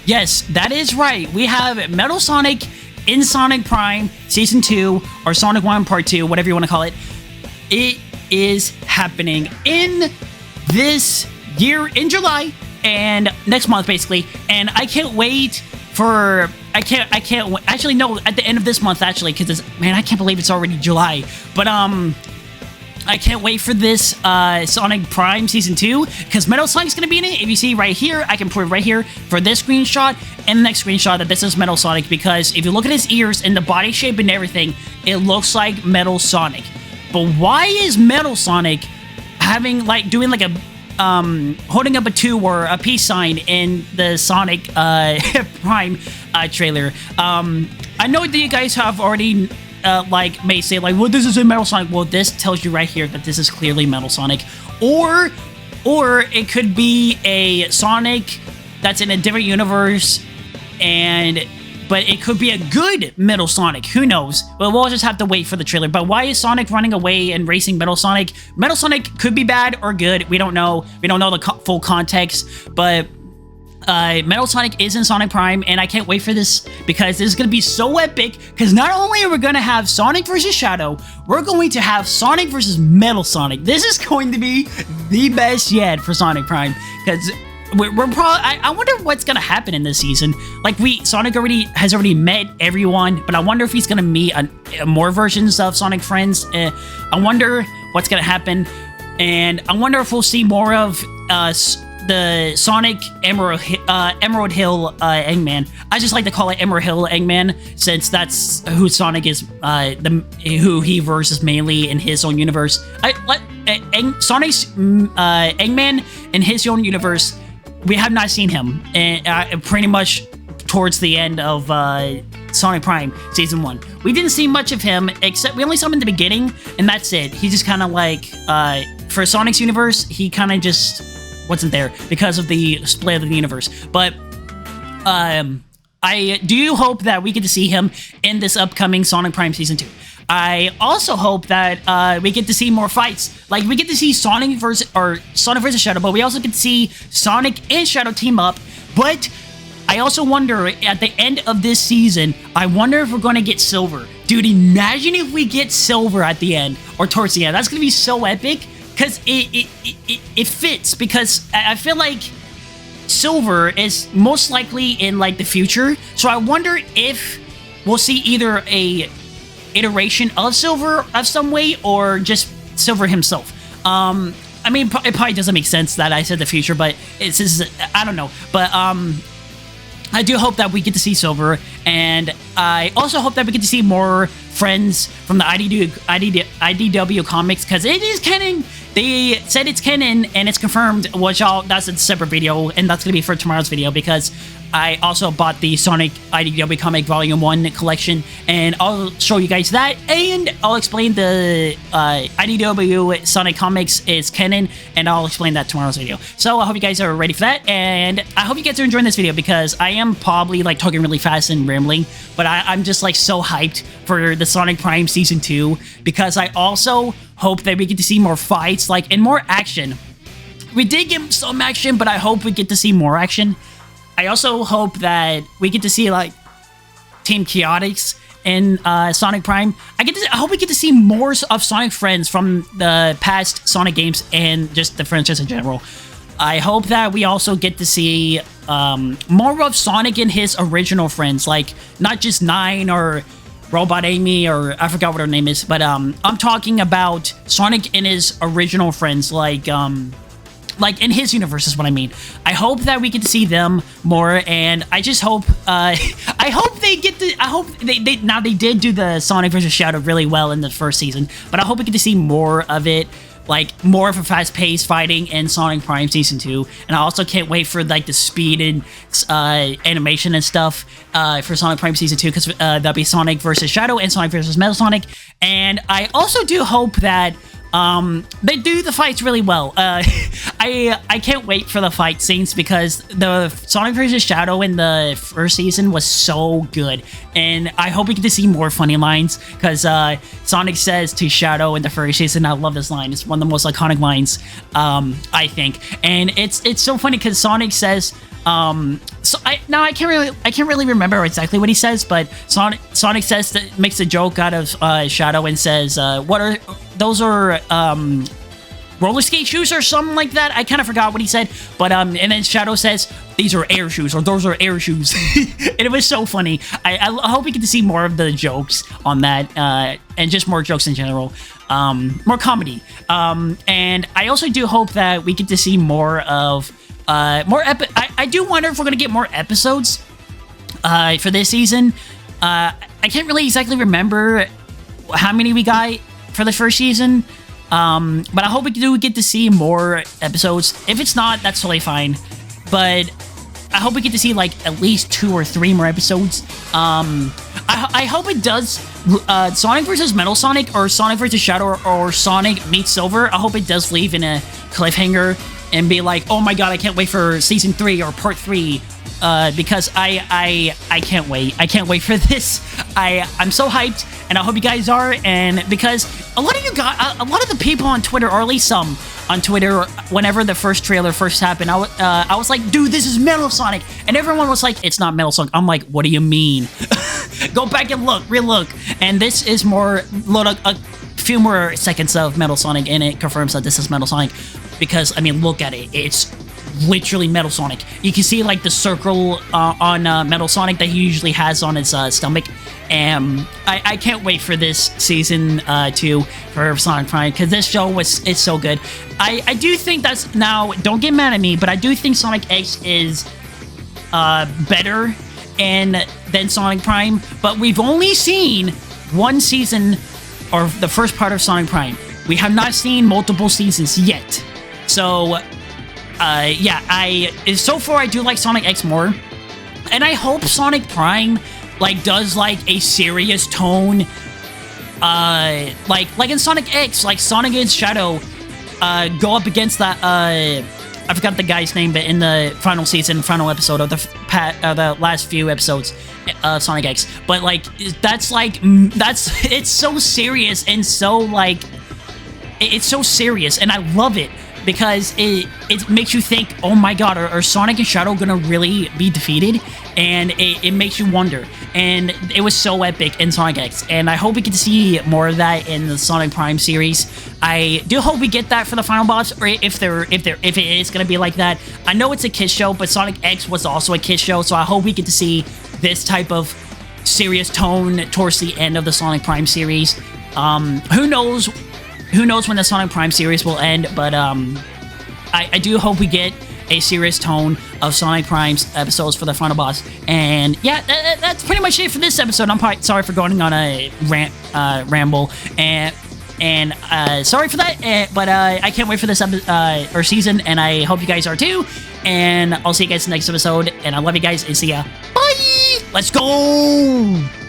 Yes, that is right. We have Metal Sonic in Sonic Prime Season 2, or Sonic 1 Part 2, whatever you want to call it. It is happening in this year, in July, and next month, basically. And I can't wait for... Actually, no, at the end of this month, actually, because, man, I can't believe it's already July. But, I can't wait for this Sonic Prime Season 2, because Metal Sonic's going to be in it. If you see right here, I can prove right here for this screenshot and the next screenshot that this is Metal Sonic, because if you look at his ears and the body shape and everything, it looks like Metal Sonic. But why is Metal Sonic having, like, doing, like, a, holding up a 2 or a peace sign in the Sonic Prime trailer? I know that you guys have already... like, may say, like, well, this is a Metal Sonic. Well, this tells you right here that this is clearly Metal Sonic. Or it could be a Sonic that's in a different universe, but it could be a good Metal Sonic. Who knows? Well, we'll just have to wait for the trailer. But why is Sonic running away and racing Metal Sonic? Metal Sonic could be bad or good. We don't know. We don't know the full context, but... Metal Sonic is in Sonic Prime, and I can't wait for this, because this is going to be so epic, because not only are we going to have Sonic vs. Shadow, we're going to have Sonic vs. Metal Sonic. This is going to be the best yet for Sonic Prime, because we're probably... I wonder what's going to happen in this season. Like, Sonic has already met everyone, but I wonder if he's going to meet more versions of Sonic friends. I wonder what's going to happen, and I wonder if we'll see more of... the Sonic Emerald Hill Eggman. I just like to call it Emerald Hill Eggman, since that's who Sonic is, who he versus mainly in his own universe. Sonic's Eggman in his own universe, we have not seen him, and pretty much towards the end of Sonic Prime Season 1. We didn't see much of him, except we only saw him in the beginning, and that's it. He just kind of like, for Sonic's universe, he kind of just... wasn't there because of the split of the universe. But I do hope that we get to see him in this upcoming Sonic Prime Season 2. I also hope that we get to see more fights. Like, we get to see Sonic versus Shadow, but we also get to see Sonic and Shadow team up. But I also wonder, at the end of this season, I wonder if we're going to get Silver. Dude, imagine if we get Silver at the end, or towards the end. That's going to be so epic. Because it fits, because I feel like Silver is most likely in, like, the future. So I wonder if we'll see either a iteration of Silver of some way, or just Silver himself. I mean, it probably doesn't make sense that I said the future, but it's just, I don't know. But I do hope that we get to see Silver, and I also hope that we get to see more friends from the IDW comics, because it is canon. They said it's canon, and it's confirmed, which that's a separate video, and that's going to be for tomorrow's video, because I also bought the Sonic IDW Comic Volume 1 collection, and I'll show you guys that, and I'll explain the IDW Sonic Comics is canon, and I'll explain that tomorrow's video. So I hope you guys are ready for that, and I hope you guys are enjoying this video, because I am probably, like, talking really fast and rambling, but I'm just, like, so hyped for the Sonic Prime Season 2, because I also hope that we get to see more fights, like, and more action. We did get some action, but I hope we get to see more action. I also hope that we get to see, like, Team Chaotix in Sonic Prime. I hope we get to see more of Sonic friends from the past Sonic games and just the franchise in general. I hope that we also get to see more of Sonic and his original friends, like, not just Nine or Robot Amy, or I forgot what her name is, but I'm talking about Sonic and his original friends, like in his universe is what I mean. I hope that we get to see them more, and I just hope, I hope they get to, I hope now they did do the Sonic vs. Shadow really well in the first season, but I hope we get to see more of it, like, more of a fast-paced fighting in Sonic Prime Season 2, and I also can't wait for, like, the speed and animation and stuff for Sonic Prime Season 2, because that'll be Sonic vs. Shadow and Sonic vs. Metal Sonic, and I also do hope that they do the fights really well. I can't wait for the fight scenes, because the Sonic vs. Shadow in the first season was so good, and I hope we get to see more funny lines, because Sonic says to Shadow in the first season, I love this line, it's one of the most iconic lines, I think, and it's so funny, because Sonic says, So I can't really remember exactly what he says, but Sonic says that makes a joke out of Shadow and says, "What are those? Are roller skate shoes or something like that?" I kind of forgot what he said, but and then Shadow says, "These are air shoes," or "Those are air shoes," and it was so funny. I hope we get to see more of the jokes on that, and just more jokes in general, more comedy, and I also do hope that we get to see more of. I do wonder if we're gonna get more episodes for this season. I can't really exactly remember how many we got for the first season, but I hope we do get to see more episodes. If it's not, that's totally fine, but I hope we get to see like at least 2 or 3 more episodes. I hope it does Sonic versus Metal Sonic, or Sonic versus Shadow, or Sonic meets Silver. I hope it does leave in a cliffhanger and be like, oh my god, I can't wait for season 3 or part 3, because I can't wait. I can't wait for this. I'm so hyped, and I hope you guys are. And because a lot of you guys, a lot of the people on Twitter, or at least some on Twitter, whenever the first trailer first happened, I was like, dude, this is Metal Sonic, and everyone was like, it's not Metal Sonic. I'm like, what do you mean? Go back and look, relook, and this is more a few more seconds of Metal Sonic, and it confirms that this is Metal Sonic. Because, I mean, look at it. It's literally Metal Sonic. You can see, like, the circle on Metal Sonic that he usually has on his stomach. And I can't wait for this season 2 for Sonic Prime, because this show is so good. I do think that's, now, don't get mad at me, but I do think Sonic X is better than Sonic Prime. But we've only seen one season, or the first part of Sonic Prime. We have not seen multiple seasons yet. So, yeah, so far I do like Sonic X more, and I hope Sonic Prime, like, does, like, a serious tone, like in Sonic X, like, Sonic and Shadow, go up against that, I forgot the guy's name, but in the final episode of the last few episodes of Sonic X, but, like, it's so serious, and so, like, it's so serious, and I love it. Because it makes you think, oh my god, are Sonic and Shadow gonna really be defeated? And it makes you wonder. And it was so epic in Sonic X. And I hope we get to see more of that in the Sonic Prime series. I do hope we get that for the final boss, or if it is gonna be like that. I know it's a kids show, but Sonic X was also a kids show, so I hope we get to see this type of serious tone towards the end of the Sonic Prime series. Who knows? Who knows when the Sonic Prime series will end, but I do hope we get a serious tone of Sonic Prime's episodes for the final boss. And yeah, that's pretty much it for this episode. I'm sorry for going on a ramble, and sorry for that, but I can't wait for this episode, or season, and I hope you guys are too. And I'll see you guys in the next episode, and I love you guys, and see ya. Bye! Let's go!